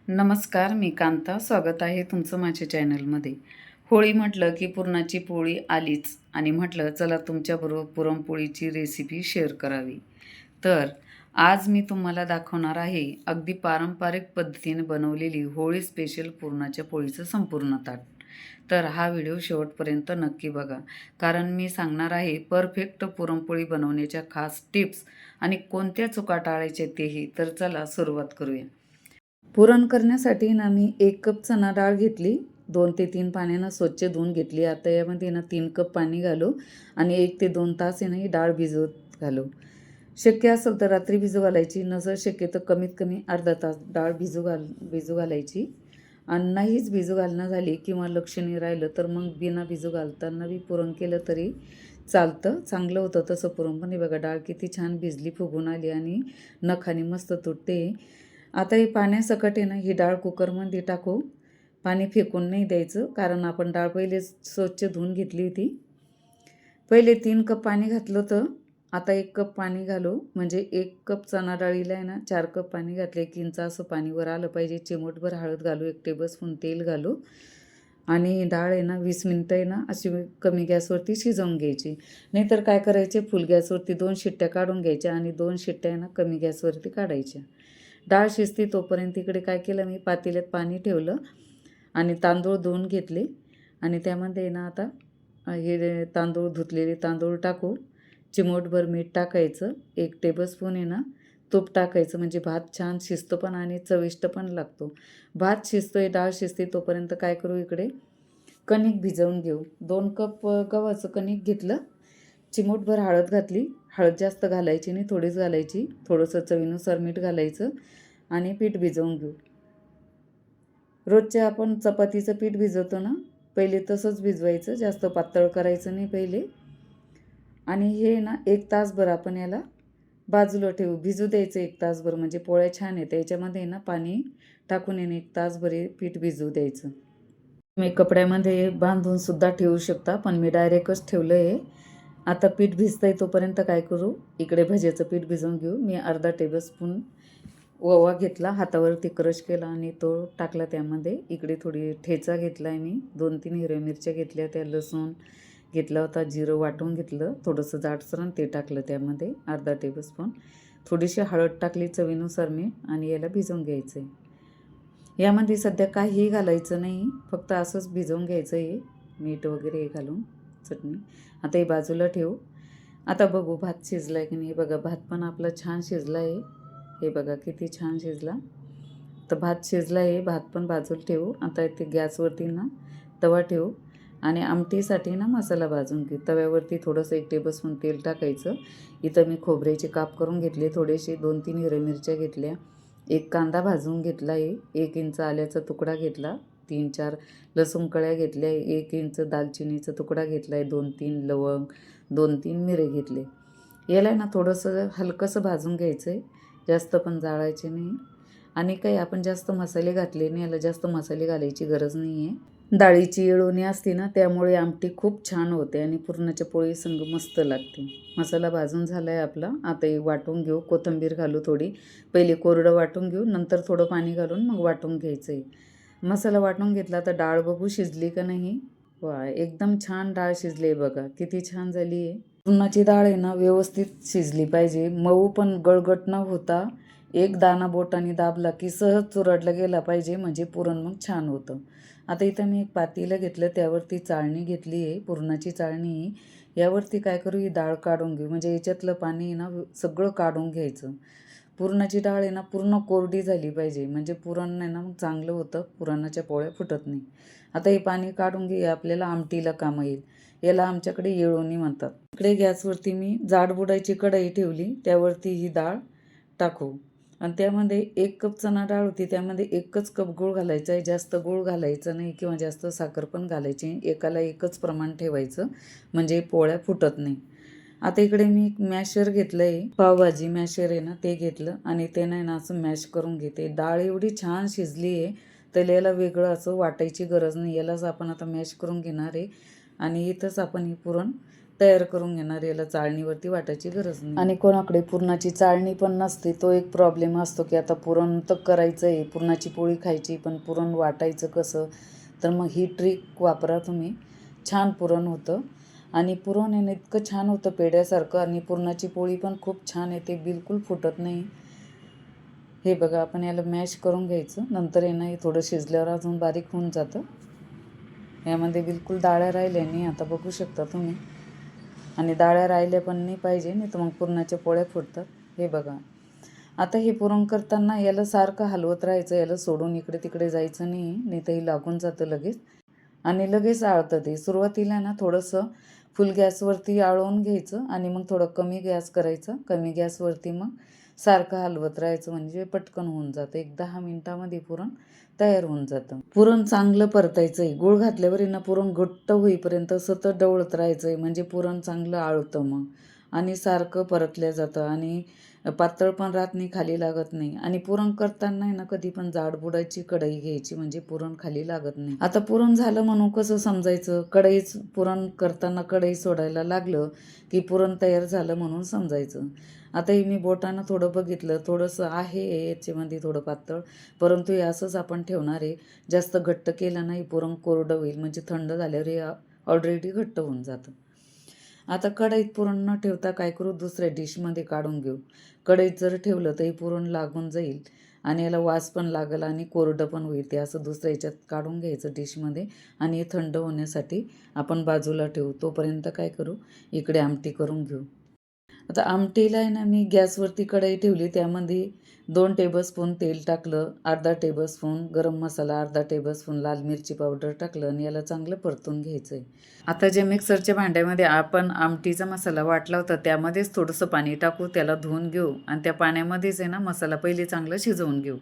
नमस्कार, मी कांता. स्वागत आहे तुमचं माझ्या चॅनलमध्ये. होळी म्हटलं की पुरणाची पोळी आलीच आणि म्हटलं चला तुमच्याबरोबर पुरणपोळीची रेसिपी शेअर करावी. तर आज मी तुम्हाला दाखवणार आहे अगदी पारंपरिक पद्धतीने बनवलेली होळी स्पेशल पुरणाच्या पोळीचं संपूर्ण ताट. तर हा व्हिडिओ शेवटपर्यंत नक्की बघा, कारण मी सांगणार आहे परफेक्ट पुरणपोळी बनवण्याच्या खास टिप्स आणि कोणत्या चुका टाळायच्या तेही. तर चला सुरुवात करूया. पुरण करण्यासाठी ना मी 1 कप चणा डाळ घेतली. 2 ते 3 पाण्यानं स्वच्छ धुवून घेतली. आता यामध्ये ना 3 कप पाणी घालू आणि 1 ते 2 तास आहे ना ही डाळ भिजवत घालू. शक्य असेल तर रात्री भिजू घालायची, नसेल शक्य तर कमीत कमी अर्धा तास डाळ भिजू घालायची. आणि नाहीच भिजू घालणं झाली किंवा लक्ष नाही राहिलं तर मग बिना भिजू घालताना बी पुरण केलं तरी चालतं. चांगलं होतं तसं पुरण. पण हे बघा डाळ किती छान भिजली, फुगून आली आणि नखाने मस्त तुटते. आता ही पाण्यासकट आहे ना ही डाळ कुकरमध्ये टाकू. पाणी फेकून नाही द्यायचं, कारण आपण डाळ पहिले स्वच्छ धुवून घेतली होती. पहिले 3 कप पाणी घातलं होतं. आता 1 कप पाणी घालू. म्हणजे 1 कप चणा डाळीला आहे ना 4 कप पाणी घातले. 1 इंच असं पाणी वर आलं पाहिजे. चिमूटभर हळद घालू, 1 टेबलस्पून तेल घालू आणि डाळ आहे ना 20 मिनटं आहे ना अशी कमी गॅसवरती शिजवून घ्यायची. नाहीतर काय करायचे, फुल गॅसवरती 2 शिट्ट्या काढून घ्यायच्या आणि 2 शिट्ट्या आहे ना कमी गॅसवरती काढायच्या. डाळ शिजते तोपर्यंत इकडे काय केलं, मी पातेल्यात पाणी ठेवलं आणि तांदूळ धुवून घेतले आणि त्यामध्ये ना आता हे तांदूळ, धुतलेले तांदूळ टाकू. चिमूटभर मीठ टाकायचं. 1 टेबलस्पून आहे ना तूप टाकायचं, म्हणजे भात छान शिजतो पण आणि चविष्ट पण लागतो. भात शिजतोय, डाळ शिजते तोपर्यंत काय करू, इकडे कणिक भिजवून घेऊ. 2 कप गव्हाचं कणिक घेतलं. चिमूटभर हळद घातली. हळद जास्त घालायची नाही, थोडीच घालायची. थोडंसं चवीनुसार मीठ घालायचं आणि पीठ भिजवून घेऊ. रोजचे आपण चपातीचं पीठ भिजवतो ना, पहिले तसंच भिजवायचं, जास्त पातळ करायचं नाही पहिले. आणि हे ना 1 तासभर आपण याला बाजूला ठेवू, भिजू द्यायचं 1 तासभर, म्हणजे पोळ्या छान येते. याच्यामध्ये ना पाणी टाकून येणे 1 तासभर हे पीठ भिजू द्यायचं. तुम्ही कपड्यामध्ये बांधून सुद्धा ठेवू शकता, पण मी डायरेक्टच ठेवलं आहे. आता पीठ भिजतंय तोपर्यंत काय करू, इकडे भज्याचं पीठ भिजवून घेऊ. मी अर्धा टेबलस्पून ओवा घेतला, हातावरती क्रश केला आणि तो टाकला त्यामध्ये. इकडे थोडी ठेचा घेतला आहे मी, 2-3 हिरव्या मिरच्या घेतल्या, त्या लसूण घेतला होता, जिरं वाटून घेतलं, थोडंसं जाडसर ते टाकलं त्यामध्ये, अर्धा टेबलस्पून. थोडीशी हळद टाकली, चवीनुसार मीठ, आणि याला भिजवून घ्यायचं आहे. यामध्ये सध्या काहीही घालायचं नाही, फक्त असंच भिजवून घ्यायचं आहे, मीठ वगैरे हे घालून, चटणी. आता हे बाजूला ठेवू. आता बघू भात शिजला आहे की नाही. बघा भात पण आपला छान शिजला आहे. हे बघा किती छान शिजला. तर भात शिजला आहे, भात पण बाजूला ठेवू. आता इथे गॅसवरती ना तवा ठेवू आणि आमटीसाठी ना मसाला भाजून घेऊ. तव्यावरती थोडंसं 1 टेबलस्पून तेल टाकायचं. इथं मी खोबऱ्याचे काप करून घेतले, थोडेसे 2-3 हिरव्या मिरच्या घेतल्या, 1 कांदा भाजून घेतला आहे, 1 इंच आल्याचा तुकडा घेतला, 3-4 लसूण कळ्या घेतल्या, 1 इंच दालचिनीचा तुकडा घेतला आहे, 2-3 लवंग, 2-3 मिरे घेतले. याला ना थोडंसं हलकंसं भाजून घ्यायचं आहे, जास्त पण जाळायचे नाही. आणि काही आपण जास्त मसाले घातले नाही, याला जास्त मसाले घालायची गरज नाही आहे. डाळीची येळवणी असते ना, त्यामुळे आमटी खूप छान होते आणि पुरणाच्या पोळी संग मस्त लागते. मसाला भाजून झाला आहे आपला. आता हे वाटून घेऊ, कोथिंबीर घालू थोडी. पहिले कोरडं वाटून घेऊ, नंतर थोडं पाणी घालून मग वाटून घ्यायचं आहे. मसाला वाटून घेतला, तर डाळ बघू शिजली का नाही. वा, एकदम छान डाळ शिजली आहे बघा, किती छान झाली आहे. पुरणाची डाळ आहे ना व्यवस्थित शिजली पाहिजे, मऊ पण गळगट न होता. एक दाणा बोटाने दाबला की सहज चुरडला गेला पाहिजे, म्हणजे पुरण मग छान होतं. आता इथं मी एक पातेलं घेतलं, त्यावरती चाळणी घेतली आहे, पुरणाची चाळणी. यावरती काय करू, ही डाळ काढून घेऊ, म्हणजे याच्यातलं पाणी ना सगळं काढून घ्यायचं. पुरणाची डाळ आहे ना पूर्ण कोरडी झाली पाहिजे, म्हणजे पुरण नाही ना मग चांगलं होतं, पुरणाच्या पोळ्या फुटत नाही. आता हे पाणी काढून घे, आपल्याला आमटीला कामं येईल. याला आमच्याकडे येळवणी म्हणतात. इकडे गॅसवरती मी जाडबुडाची कढई ठेवली, त्यावरती ही डाळ टाकू आणि त्यामध्ये 1 कप चणा डाळ होती, त्यामध्ये 1च कप गूळ घालायचा आहे. जास्त गूळ घालायचं नाही किंवा जास्त साखर पण घालायची नाही, एकाला 1च प्रमाण ठेवायचं, म्हणजे पोळ्या फुटत नाही. आता इकडे मी मॅशर घेतलं आहे, पावभाजी मॅशर आहे ना ते घेतलं आणि ते नाही ना असं मॅश करून घेते. डाळ एवढी छान शिजली आहे, तर याला वेगळं असं वाटायची गरज नाही. यालाच आपण आता मॅश करून घेणार आहे आणि इथंच आपण ही पुरण तयार करून घेणार. याला चाळणीवरती वाटायची गरज नाही. आणि कोणाकडे पुरणाची चाळणी पण नसते, तो एक प्रॉब्लेम असतो की आता पुरण तर करायचं आहे, पुरणाची पोळी खायची, पण पुरण वाटायचं कसं. तर मग ही ट्रिक वापरा तुम्ही, छान पुरण होतं. आणि पुरण आहे इतकं छान होतं पेढ्यासारखं, आणि पुरणाची पोळी पण खूप छान येते, बिलकुल फुटत नाही. हे बघा, आपण याला मॅश करून घ्यायचं. नंतर येणं हे थोडं शिजल्यावर अजून बारीक होऊन जातं. यामध्ये बिलकुल डाळ्या राहिल्या नाही, आता बघू शकता तुम्ही. आणि डाळ्या राहिल्या पण नाही पाहिजे, नाही तर मग पुरणाच्या पोळ्या फुटतात. हे बघा, आता हे पुरण करताना याला सारखं हलवत राहायचं, याला सोडून इकडे तिकडे जायचं नाही, नाही तर हे लागून जातं लगेच आणि लगेच आळतं ते. सुरुवातीला ना थोडंसं फुल गॅसवरती आळवून घ्यायचं आणि मग थोडं कमी गॅस करायचं. कमी गॅसवरती मग सारखं हलवत राहायचं, म्हणजे पटकन होऊन जातं. 1-10 मिनटामध्ये पुरण तयार होऊन जातं. पुरण चांगलं परतायचं आहे. गूळ घातल्यावर ना पुरण घट्ट होईपर्यंत सतत ढवळत राहायचं आहे, म्हणजे पुरण चांगलं आळतं मग, आणि सारखं परतलं जातं आणि पातळ पण राहत नाही, खाली लागत नाही. आणि पुरण करताना ना कधी पण जाडबुडाची कढई घ्यायची, म्हणजे पुरण खाली लागत नाही. आता पुरण झालं म्हणून कसं समजायचं? कढईच पुरण करताना कढई सोडायला लागलं की पुरण तयार झालं म्हणून समजायचं. आता हे मी बोटानं थोडं बघितलं, थोडंसं आहे याच्यामध्ये थोडं पातळ, परंतु हे असंच आपण ठेवणार आहे. जास्त घट्ट केलं नाही, पुरण कोरडं होईल, म्हणजे थंड झाल्यावर हे ऑलरेडी घट्ट होऊन जातं. आता कढईत पुरण न ठेवता काय करू, दुसऱ्या डिशमध्ये काढून घेऊ. कढईत जर ठेवलं तर हे पुरण लागून जाईल आणि याला वास पण लागेल आणि कोरडं पण होईल. ते असं दुसऱ्या ह्याच्यात काढून घ्यायचं डिशमध्ये आणि हे थंड होण्यासाठी आपण बाजूला ठेवू. तोपर्यंत काय करू, इकडे आमटी करून घेऊ. आता आमटीला आहे ना, मी गॅसवरती कढई ठेवली, त्यामध्ये 2 टेबलस्पून तेल टाकलं, अर्धा टेबलस्पून गरम मसाला, अर्धा टेबलस्पून लाल मिरची पावडर टाकलं आणि याला चांगलं परतून घ्यायचं आहे. आता जे मिक्सरच्या भांड्यामध्ये आपण आमटीचा मसाला वाटला होता, त्यामध्येच थोडंसं पाणी टाकू, त्याला धुवून घेऊ आणि त्या पाण्यामध्येच आहे ना मसाला पहिले चांगलं शिजवून घेऊ.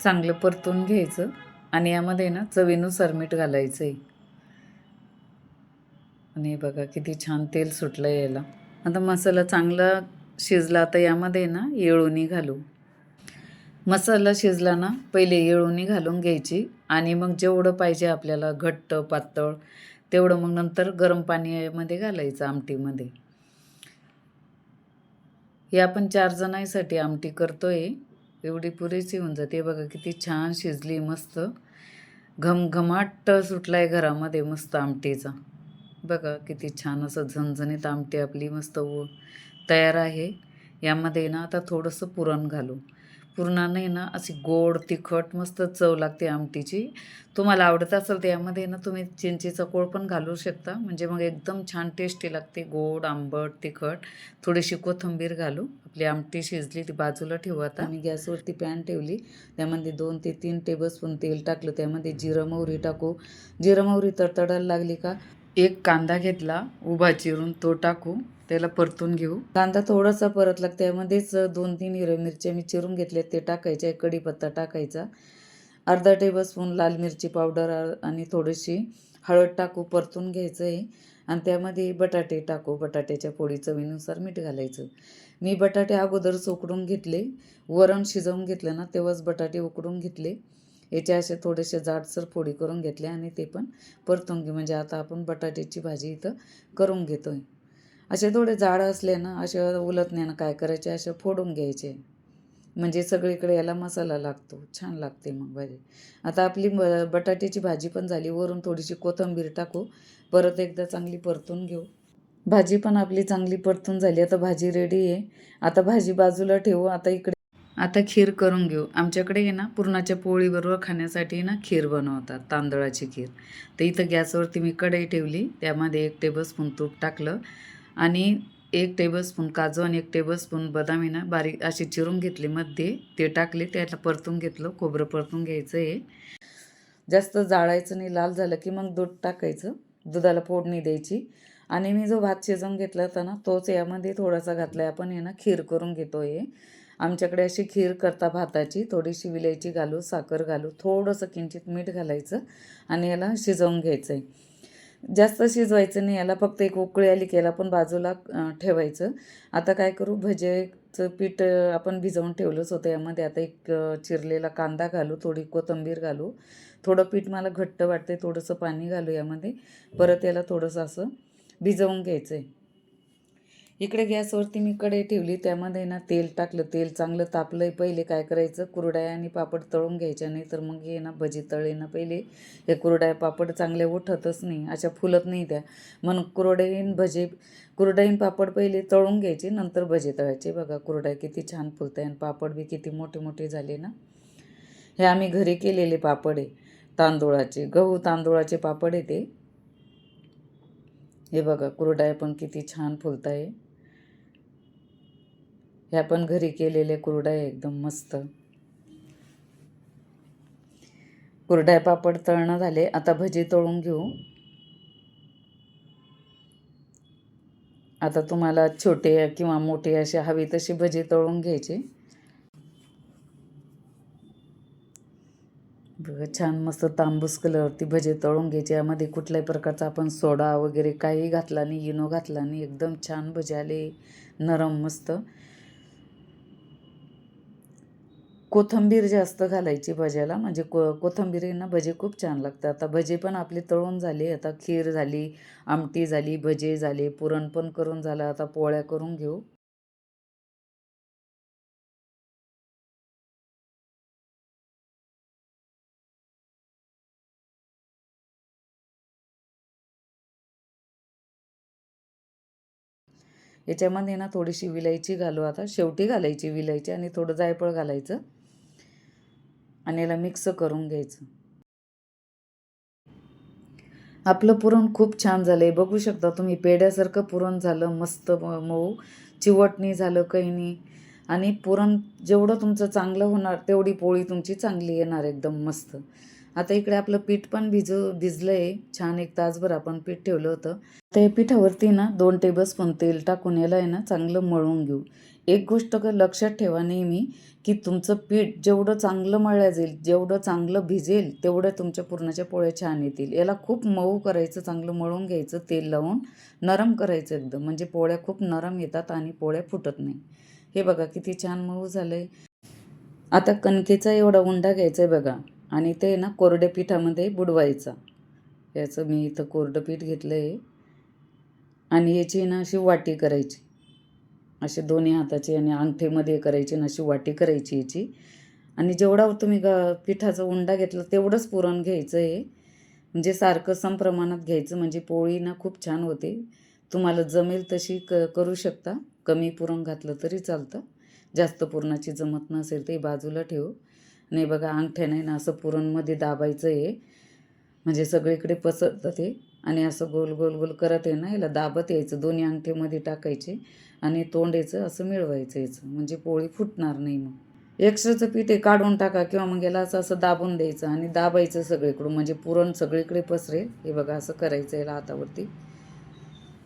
चांगलं परतून घ्यायचं आणि यामध्ये ना चवीनुसार मीठ घालायचं आहे. आणि बघा किती छान तेल सुटलं याला. आता मसाला चांगला शिजला, तर यामध्ये ना येळवणी घालू. मसाला शिजला ना, पहिले येळवणी घालून घ्यायची आणि मग जेवढं पाहिजे आपल्याला घट्ट पातळ तेवढं मग नंतर गरम पाण्यामध्ये घालायचं आमटीमध्ये. हे आपण 4 जणांसाठी आमटी करतोय, एवढी पुरेशी होऊन जाते. बघा किती छान शिजली, मस्त घमघमाट सुटलाय घरामध्ये मस्त आमटीचा. बघा किती छान असं झणझणीत आमटी आपली मस्त तयार आहे. यामध्ये ना आता थोडंसं पुरण घालू. पुरणाने ना अशी गोड तिखट मस्त चव लागते आमटीची. तुम्हाला आवडत असेल तर यामध्ये ना तुम्ही चिंचेचा कोळ पण घालू शकता, म्हणजे मग एकदम छान टेस्टी लागते, गोड आंबट तिखट. थोडीशी कोथिंबीर घालू. आपली आमटी शिजली, ती बाजूला ठेवू. आता मी गॅसवरती पॅन ठेवली, त्यामध्ये 2 ते 3 टेबलस्पून तेल टाकलं, त्यामध्ये जिरं मोहरी टाकू. जिरं मोहरी तडतडायला लागली का एक कांदा घेतला उभा चिरून, तो टाकू, त्याला परतून घेऊ. कांदा थोडासा परतला, त्यामध्येच 2-3 हिरव्या मिरच्या मी चिरून घेतल्या, ते टाकायच्या. कढीपत्ता टाकायचा, अर्धा टेबलस्पून लाल मिरची पावडर आणि थोडीशी हळद टाकू, परतून घ्यायचं आहे. आणि त्यामध्ये बटाटे टाकू, बटाट्याच्या फोडी, चवीनुसार मीठ घालायचं. मी बटाटे अगोदरच उकडून घेतले, वरण शिजवून घेतलं ना तेव्हाच बटाटे उकडून घेतले. याचे असे थोडेसे जाडसर फोडी करून घेतले आणि ते पण परतून घेऊ. म्हणजे आता आपण बटाट्याची भाजी इथं करून घेतो आहे. असे थोडे जाड असले ना, असे उलटण्यानं काय करायचे, असे फोडून घ्यायचे, म्हणजे सगळीकडे याला मसाला लागतो, छान लागते मग भाजी. आता आपली बटाट्याची भाजी पण झाली, वरून थोडीशी कोथिंबीर टाकू, परत एकदा चांगली परतून घेऊ. भाजी पण आपली चांगली परतून झाली, आता भाजी रेडी आहे. आता भाजी बाजूला ठेवू. आता खीर करून घेऊ. आमच्याकडे आहे ना पुरणाच्या पोळीबरोबर खाण्यासाठी ना खीर बनवतात, तांदळाची खीर. तर इथं गॅसवरती मी कढई ठेवली, त्यामध्ये 1 टेबलस्पून तूप टाकलं आणि 1 टेबलस्पून काजू आणि 1 टेबलस्पून बदाम आहे ना बारीक अशी चिरून घेतली, मध्ये ते टाकले, त्याला परतून घेतलं. खोबरं परतून घ्यायचं आहे, जास्त जाळायचं नाही. लाल झालं की मग दूध टाकायचं, दुधाला फोडणी द्यायची. आणि मी जो भात शिजवून घेतला होता ना, तोच यामध्ये थोडासा घातला आहे. आपण आहे ना खीर करून घेतो आहे. आमच्याकडे अशी खीर करता भाताची, थोडीशी विलायची घालू, साखर घालू, थोडंसं किंचित मीठ घालायचं आणि याला शिजवून घ्यायचं आहे. जास्त शिजवायचं नाही याला, फक्त एक उकळी आली की याला पण बाजूला ठेवायचं. आता काय करू, भज्याचं पीठ आपण भिजवून ठेवलंच होतं, यामध्ये आता एक चिरलेला कांदा घालू, थोडी कोथिंबीर घालू. थोडं पीठ मला घट्ट वाटते, थोडंसं पाणी घालू यामध्ये. परत याला थोडंसं असं भिजवून घ्यायचं आहे. इकडे गॅसवरती मी कढई ठेवली, त्यामध्ये ना तेल टाकलं. तेल चांगलं तापलं आहे. पहिले काय करायचं, कुरडया आणि पापड तळून घ्यायच्या, नाही तर मग हे ना भजी तळले ना पहिले हे कुरडया पापड चांगले उठतच नाही, अशा फुलत नाही त्या. म्हणून कुरडईन पापड पहिले तळून घ्यायचे, नंतर भजी तळायचे. बघा कुरडया किती छान फुलत आहे आणि पापड बी किती मोठे मोठे झाले ना. हे आम्ही घरी केलेले पापड आहे, तांदूळाचे, गहू तांदूळाचे पापड आहे ते. हे बघा कुरडया पण किती छान फुलत आहे. ह्या पण घरी केलेले कुरडया एकदम मस्त. कुरडया पापड तळणं झाले, आता भजी तळून घेऊ. आता तुम्हाला छोटे किंवा मोठे असे हवे तसे भजी तळून घ्यायचे. बघा छान मस्त तांबूस कलरवरती भजे तळून घ्यायचे. यामध्ये कुठल्याही प्रकारचा आपण सोडा वगैरे काही घातला नाही, इनो घातला नाही. एकदम छान भजे आले, नरम मस्त. कोथिंबीर जास्त घालायची भज्याला, म्हणजे कोथिंबीरीनं भजे खूप छान लागतात. आता भजे पण आपले तळून झाले. आता खीर झाली, आमटी झाली, भजे झाले, पुरण पण करून झालं. आता पोळ्या करून घेऊ. याच्यामध्ये ना थोडीशी विलायची घालू. आता शेवटी घालायची विलायची आणि थोडं जायफळ घालायचं आणि याला मिक्स करून घ्यायचं. आपलं पुरण खूप छान झालं आहे, बघू शकता तुम्ही. पेढ्यासारखं पुरण झालं, मस्त मऊ, चिवट नाही झालं, काही नाही. आणि पुरण जेवढं तुमचं चांगलं होणार तेवढी पोळी तुमची चांगली येणार, एकदम मस्त. आता इकडे आपलं पीठ पण भिजलं आहे छान. 1 तासभर आपण पीठ ठेवलं होतं. त्या पिठावरती ना 2 टेबलस्पून तेल टाकून याला आहे ना चांगलं मळून घेऊ. एक गोष्ट लक्षात ठेवा नेहमी, की तुमचं पीठ जेवढं चांगलं मळलं जाईल, जेवढं चांगलं भिजेल, तेवढ्या तुमच्या पुरणाच्या पोळ्या छान येतील. याला खूप मऊ करायचं, चांगलं मळून घ्यायचं, तेल लावून नरम करायचं एकदम, म्हणजे पोळ्या खूप नरम येतात आणि पोळ्या फुटत नाही. हे बघा किती छान मऊ झालं आहे. आता कणकेचा एवढा उंडा घ्यायचा आहे बघा, आणि ते ना कोरड्या पिठामध्ये बुडवायचा. याचं मी इथं कोरडं पीठ घेतलं आहे आणि याची ना अशी वाटी करायची, असे दोन्ही हाताची आणि अंगठेमध्ये करायची ना अशी वाटी करायची याची. आणि जेवढा तुम्ही पिठाचा उंडा घेतला तेवढंच पुरण घ्यायचं आहे, म्हणजे सारखं समप्रमाणात घ्यायचं, म्हणजे पोळी ना खूप छान होते. तुम्हाला जमेल तशी करू शकता. कमी पुरण घातलं तरी चालतं, जास्त पुरणाची जमत नसेल ते बाजूला ठेवू. नाही बघा अंगठ्याने ना असं पुरणमध्ये दाबायचं आहे, म्हणजे सगळीकडे पसरतं ते. आणि असं गोल गोल गोल करत आहे ना, याला दाबत यायचं, दोन्ही अंगठेमध्ये टाकायचे आणि तोंडाचं असं मिळवायचं याचं, म्हणजे पोळी फुटणार नाही. मग एक्स्ट्राचं पीठ आहे काढून टाका, किंवा मग याला असं असं दाबून द्यायचं आणि दाबायचं सगळीकडून, म्हणजे पुरण सगळीकडे पसरेल. हे बघा असं करायचं याला हातावरती,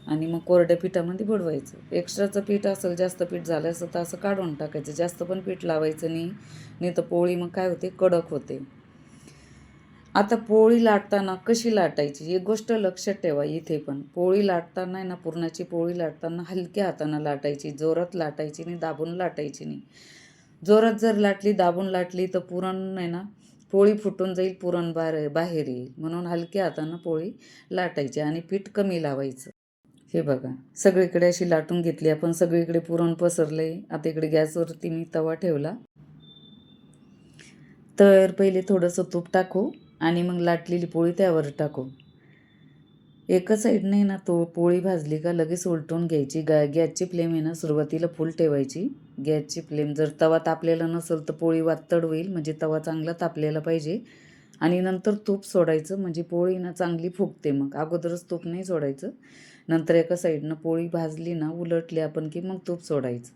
आणि मग कोरड्या पिठामध्ये बुडवायचं. एक्स्ट्राचं पीठ असेल, जास्त पीठ झालं असं तर असं काढून टाकायचं, जास्त पण पीठ लावायचं नाही तर पोळी मग काय होते, कडक होते. आता पोळी लाटताना कशी लाटायची, एक गोष्ट लक्षात ठेवा. इथे पण पोळी लाटताना आहे ना, पुरणाची पोळी लाटताना हलक्या हातानं लाटायची, जोरात लाटायची नाही, दाबून लाटायची नाही. जोरात जर लाटली, दाबून लाटली तर पुरण आहे ना, पोळी फुटून जाईल, पुरण बाहेर येईल. म्हणून हलक्या हातानं पोळी लाटायची आणि पीठ कमी लावायचं. हे बघा सगळीकडे अशी लाटून घेतली आपण, सगळीकडे पुरण पसरले. आता इकडे गॅसवरती मी तवा ठेवला. तर पहिले थोडंसं तूप टाकू आणि मग लाटलेली पोळी त्यावर टाकू. एका साईडने ना पोळी भाजली का लगेच उलटून घ्यायची. गॅसची फ्लेम आहे ना सुरुवातीला फुल ठेवायची. गॅसची फ्लेम, जर तवा तापलेला नसेल तर पोळी वातड होईल, म्हणजे तवा चांगला तापलेला पाहिजे. आणि नंतर तूप सोडायचं, म्हणजे पोळी ना चांगली फुगते. मग अगोदरच तूप नाही सोडायचं, नंतर एका साईडनं पोळी भाजली ना, उलटली आपण की मग तूप सोडायचं.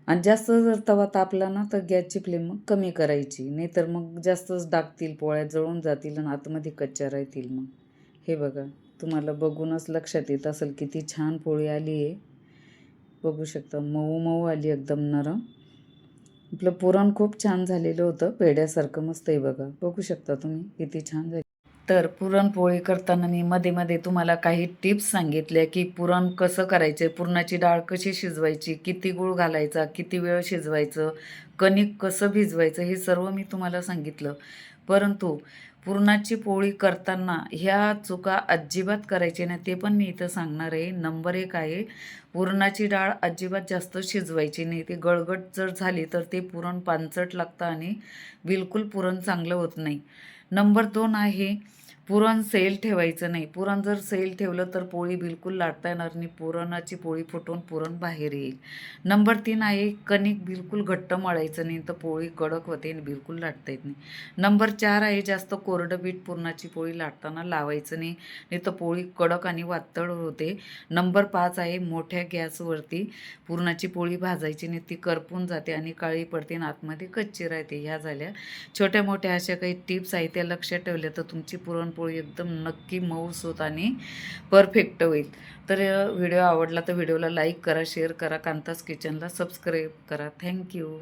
आणि जास्त जर तवा तापला ना तर गॅसची फ्लेम मग कमी करायची, नाहीतर मग जास्तच डागतील, पोळ्या जळून जातील आणि आतमध्ये कच्च्या राहतील. मग हे बघा तुम्हाला बघूनच लक्षात येत असेल किती छान पोळी आली आहे. बघू शकता मऊ मऊ आली, एकदम नरम. आपलं पुरण खूप छान झालेलं होतं, पेढ्यासारखं मस्त आहे. बघा बघू शकता तुम्ही किती छान झाली. तर पुरणपोळी करताना मी मध्ये मध्ये तुम्हाला काही टिप्स सांगितल्या, की पुरण कसं करायचं, पुरणाची डाळ कशी शिजवायची, किती गूळ घालायचा, किती वेळ शिजवायचं, कणिक कसं भिजवायचं, हे सर्व मी तुम्हाला सांगितलं. परंतु पुरणाची पोळी करताना ह्या चुका अजिबात करायची नाही, ते पण मी इथं सांगणार आहे. नंबर 1 आहे, पुरणाची डाळ अजिबात जास्त शिजवायची नाही. ती गळगट जर झाली तर ते पुरण पांचट लागतं आणि बिलकुल पुरण चांगलं होत नाही. नंबर 2 आहे, पुरण सैल ठेवायचं नाही. पुरण जर सैल ठेवलं तर पोळी बिलकुल लाटता येणार नाही. पुरणाची पोळी फुटून पुरण बाहेर येईल. नंबर 3 आहे, कणिक बिलकुल घट्ट मळायचं नाही, तर पोळी कडक होते आणि बिलकुल लाटता येत नाही. नंबर 4 आहे, जास्त कोरडं पीठ पुरणाची पोळी लाटताना लावायचं नाही, नाही तर पोळी कडक आणि वातळ होते. नंबर 5 आहे, मोठ्या गॅसवरती पुरणाची पोळी भाजायची नाही, ती करपून जाते आणि काळी पडते आणि आतमध्ये कच्ची राहते. ह्या झाल्या छोट्या मोठ्या अशा काही टिप्स आहेत, त्या लक्षात ठेवल्या तर तुमची पुरणपोळी एकदम नक्की मऊसूत आणि परफेक्ट होईल. तर व्हिडिओ आवडला तर व्हिडिओला लाईक करा, शेअर करा, कांतास किचनला सबस्क्राईब करा. थँक्यू.